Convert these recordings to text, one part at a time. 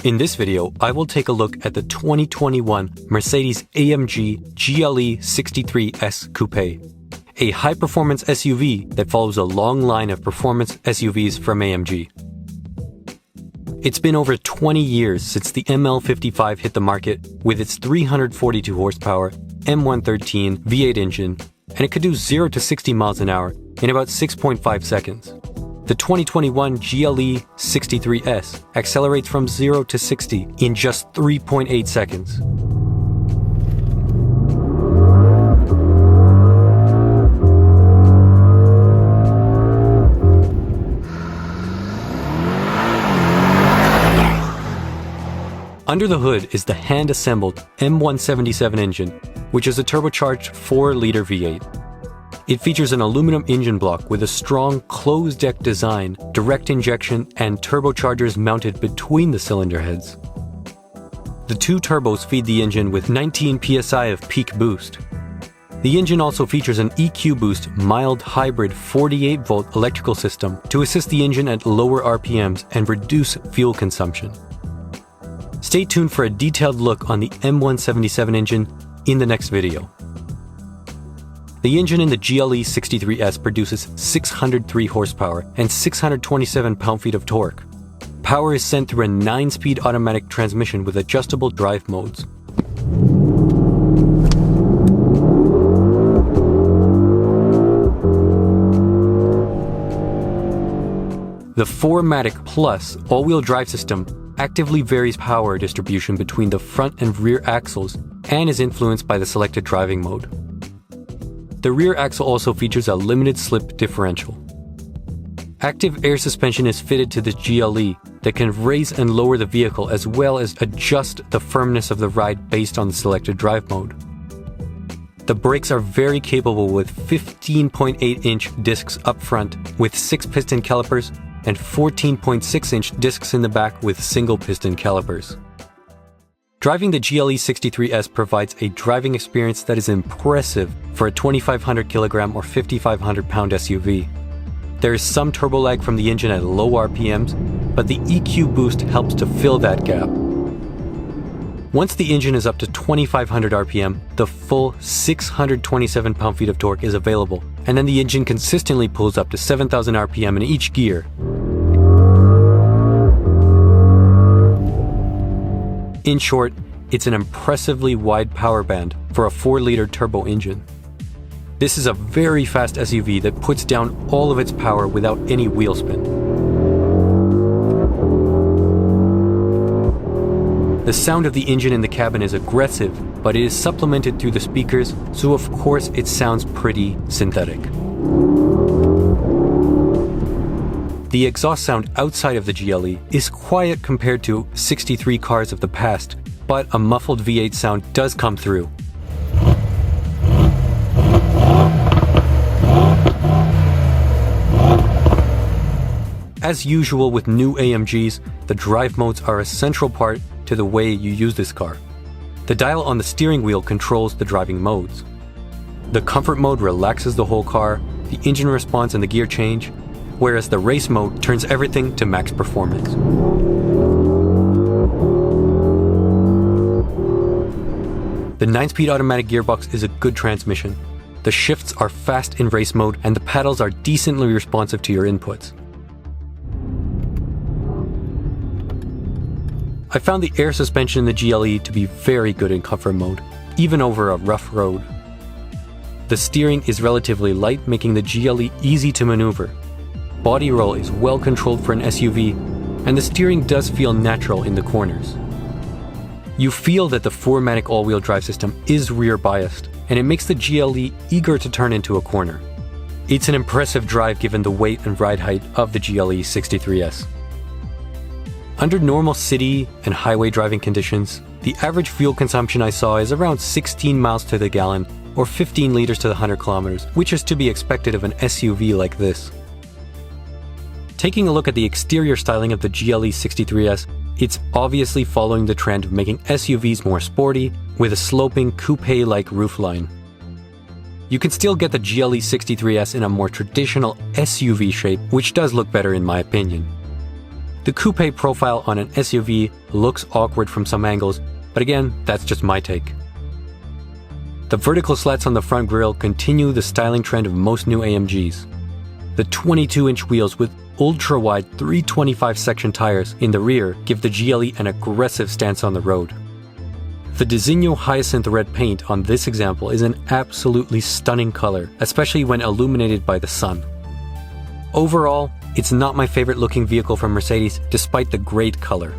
In this video, I will take a look at the 2021 Mercedes AMG GLE 63S Coupe, a high-performance SUV that follows a long line of performance SUVs from AMG. It's been over 20 years since the ML55 hit the market with its 342 horsepower M113 V8 engine, and it could do 0 to 60 miles an hour in about 6.5 seconds. The 2021 GLE 63S accelerates from 0 to 60 in just 3.8 seconds. Under the hood is the hand-assembled M177 engine, which is a turbocharged 4-liter V8. It features an aluminum engine block with a strong closed-deck design, direct injection, and turbochargers mounted between the cylinder heads. The two turbos feed the engine with 19 psi of peak boost. The engine also features an EQ Boost mild hybrid 48-volt electrical system to assist the engine at lower RPMs and reduce fuel consumption. Stay tuned for a detailed look on the M177 engine in the next video. The engine in the GLE 63S produces 603 horsepower and 627 pound-feet of torque. Power is sent through a 9-speed automatic transmission with adjustable drive modes. The 4MATIC Plus all-wheel drive system actively varies power distribution between the front and rear axles and is influenced by the selected driving mode. The rear axle also features a limited slip differential. Active air suspension is fitted to the GLE that can raise and lower the vehicle as well as adjust the firmness of the ride based on the selected drive mode. The brakes are very capable with 15.8-inch discs up front with 6-piston calipers and 14.6-inch discs in the back with single-piston calipers. Driving the GLE 63S provides a driving experience that is impressive for a 2,500 kilogram or 5,500 pound SUV. There is some turbo lag from the engine at low RPMs, but the EQ Boost helps to fill that gap. Once the engine is up to 2,500 RPM, the full 627 pound-feet of torque is available, and then the engine consistently pulls up to 7,000 RPM in each gear. In short, it's an impressively wide power band for a 4-liter turbo engine. This is a very fast SUV that puts down all of its power without any wheel spin. The sound of the engine in the cabin is aggressive, but it is supplemented through the speakers, so of course it sounds pretty synthetic. The exhaust sound outside of the GLE is quiet compared to 63 cars of the past, but a muffled V8 sound does come through. As usual with new AMGs, the drive modes are a central part to the way you use this car. The dial on the steering wheel controls the driving modes. The comfort mode relaxes the whole car, the engine response and the gear change, whereas the race mode turns everything to max performance. The 9-speed automatic gearbox is a good transmission. The shifts are fast in race mode and the pedals are decently responsive to your inputs. I found the air suspension in the GLE to be very good in comfort mode, even over a rough road. The steering is relatively light, making the GLE easy to maneuver. Body roll is well controlled for an SUV, and the steering does feel natural in the corners. You feel that the 4MATIC all-wheel drive system is rear biased, and it makes the GLE eager to turn into a corner. It's an impressive drive given the weight and ride height of the GLE 63S. Under normal city and highway driving conditions, the average fuel consumption I saw is around 16 miles to the gallon or 15 liters to the 100 kilometers, which is to be expected of an SUV like this. Taking a look at the exterior styling of the GLE 63S, it's obviously following the trend of making SUVs more sporty with a sloping coupe-like roofline. You can still get the GLE 63S in a more traditional SUV shape, which does look better in my opinion. The coupe profile on an SUV looks awkward from some angles, but again, that's just my take. The vertical slats on the front grille continue the styling trend of most new AMGs. The 22-inch wheels with ultra-wide 325 section tires in the rear give the GLE an aggressive stance on the road. The Designo Hyacinth red paint on this example is an absolutely stunning color, especially when illuminated by the sun. Overall, it's not my favorite looking vehicle from Mercedes despite the great color.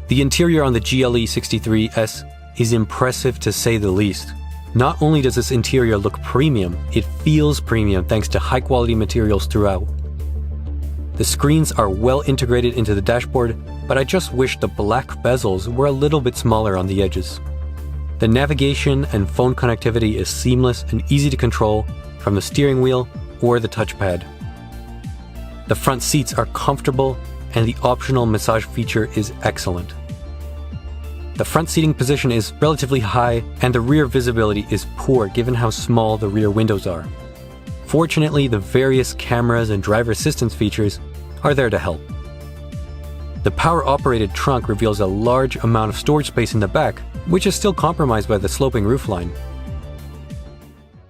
The interior on the GLE 63S is impressive to say the least. Not only does this interior look premium, it feels premium thanks to high quality materials throughout. The screens are well integrated into the dashboard, but I just wish the black bezels were a little bit smaller on the edges. The navigation and phone connectivity is seamless and easy to control from the steering wheel or the touchpad. The front seats are comfortable and the optional massage feature is excellent. The front seating position is relatively high and the rear visibility is poor given how small the rear windows are. Fortunately, the various cameras and driver assistance features are there to help. The power-operated trunk reveals a large amount of storage space in the back, which is still compromised by the sloping roofline.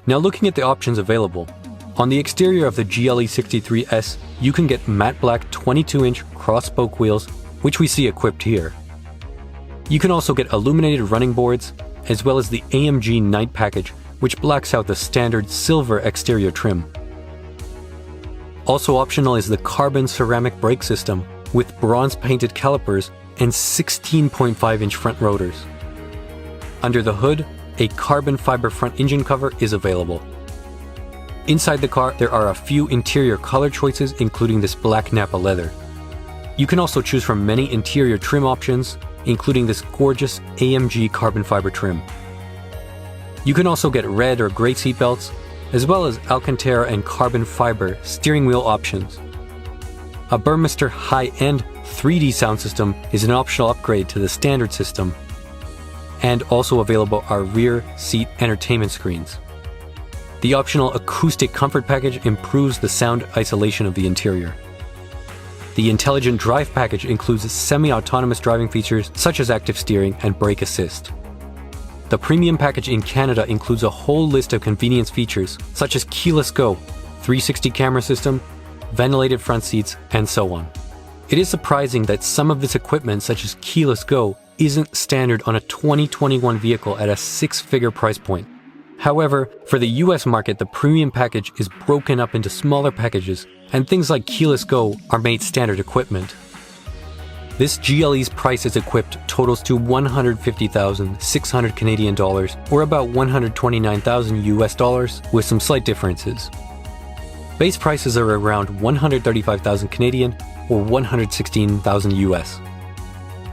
Now looking at the options available, on the exterior of the GLE 63S, you can get matte black 22-inch cross-spoke wheels, which we see equipped here. You can also get illuminated running boards, as well as the AMG Night package, which blacks out the standard silver exterior trim. Also optional is the carbon ceramic brake system with bronze-painted calipers and 16.5-inch front rotors. Under the hood, a carbon fiber front engine cover is available. Inside the car, there are a few interior color choices, including this black Nappa leather. You can also choose from many interior trim options, including this gorgeous AMG carbon fiber trim. You can also get red or gray seatbelts, as well as Alcantara and carbon fiber steering wheel options. A Burmester high-end 3D sound system is an optional upgrade to the standard system, and also available are rear seat entertainment screens. The optional acoustic comfort package improves the sound isolation of the interior. The Intelligent Drive package includes semi-autonomous driving features such as active steering and brake assist. The Premium package in Canada includes a whole list of convenience features such as keyless go, 360 camera system, ventilated front seats, and so on. It is surprising that some of this equipment such as keyless go isn't standard on a 2021 vehicle at a six-figure price point. However, for the US market, the Premium package is broken up into smaller packages, and things like keyless go are made standard equipment. This GLE's price as equipped totals to 150,600 Canadian dollars, or about 129,000 US dollars, with some slight differences. Base prices are around 135,000 Canadian or 116,000 US.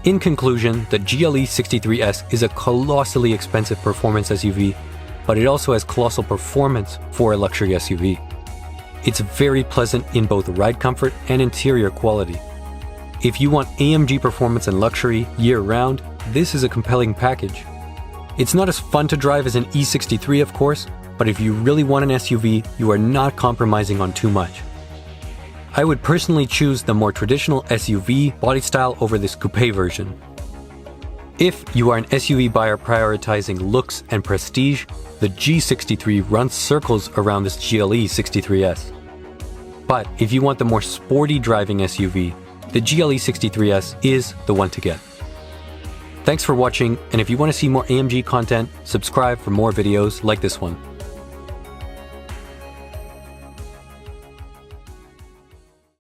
In conclusion, the GLE 63S is a colossally expensive performance SUV, but it also has colossal performance for a luxury SUV. It's very pleasant in both ride comfort and interior quality. If you want AMG performance and luxury year-round, this is a compelling package. It's not as fun to drive as an E63, of course, but if you really want an SUV, you are not compromising on too much. I would personally choose the more traditional SUV body style over this coupe version. If you are an SUV buyer prioritizing looks and prestige, the G63 runs circles around this GLE 63S. But if you want the more sporty driving SUV, the GLE 63S is the one to get. Thanks for watching, and if you want to see more AMG content, subscribe for more videos like this one.